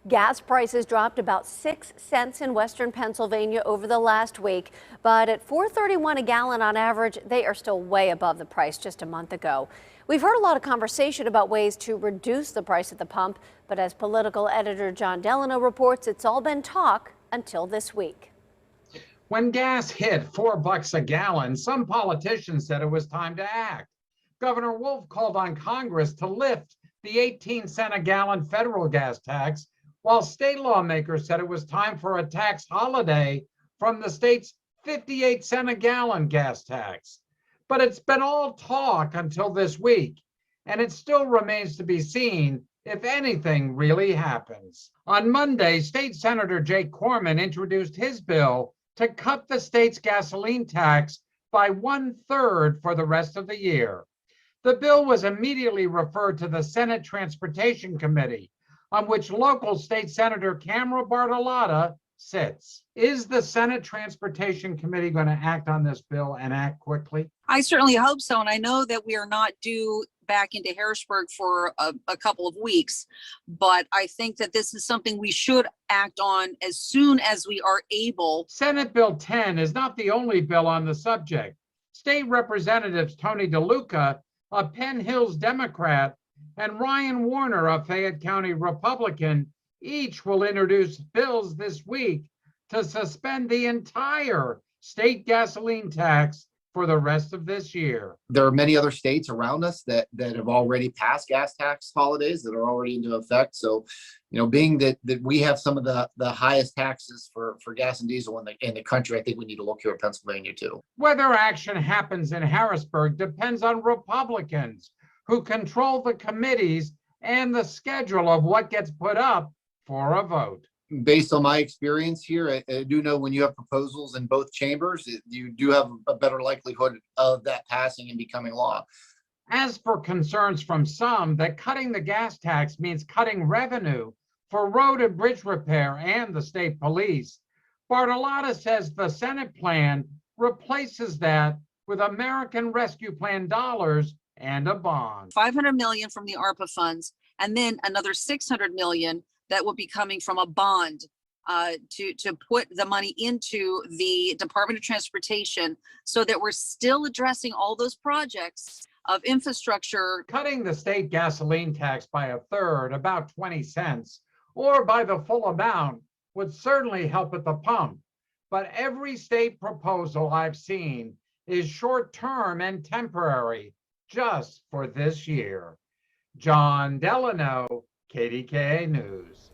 Gas prices dropped about 6 cents in western Pennsylvania over the last week, but at $4.31 a gallon on average, they are still way above the price just a month ago. We've heard a lot of conversation about ways to reduce the price at the pump, but as political editor John Delano reports, it's all been talk until this week. When gas hit $4 a gallon, some politicians said it was time to act. Governor Wolf called on Congress to lift the 18-cent a gallon federal gas tax, while state lawmakers said it was time for a tax holiday from the state's 58-cent a gallon gas tax. But it's been all talk until this week, and it still remains to be seen if anything really happens. On Monday, State Senator Jake Corman introduced his bill to cut the state's gasoline tax by 1/3 for the rest of the year. The bill was immediately referred to the Senate Transportation Committee, on which local state Senator Camera Bartolotta sits. Is the Senate Transportation Committee going to act on this bill and act quickly? I certainly hope so. And I know that we are not due back into Harrisburg for a couple of weeks, but I think that this is something we should act on as soon as we are able. Senate Bill 10 is not the only bill on the subject. State Representatives Tony DeLuca, a Penn Hills Democrat, and Ryan Warner, a Fayette County Republican, each will introduce bills this week to suspend the entire state gasoline tax for the rest of this year. There are many other states around us that have already passed gas tax holidays that are already into effect. So, being that we have some of the highest taxes for gas and diesel in the country, I think we need to look here at Pennsylvania too. Whether action happens in Harrisburg depends on Republicans, who control the committees and the schedule of what gets put up for a vote. Based on my experience here, I do know when you have proposals in both chambers, you do have a better likelihood of that passing and becoming law. As for concerns from some that cutting the gas tax means cutting revenue for road and bridge repair and the state police, Bartolotta says the Senate plan replaces that with American Rescue Plan dollars and a bond. $500 million from the ARPA funds, and then another $600 million that will be coming from a bond to put the money into the Department of Transportation, so that we're still addressing all those projects of infrastructure. Cutting the state gasoline tax by 1/3, about 20 cents, or by the full amount would certainly help at the pump. But every state proposal I've seen is short-term and temporary, just for this year. John Delano, KDKA News.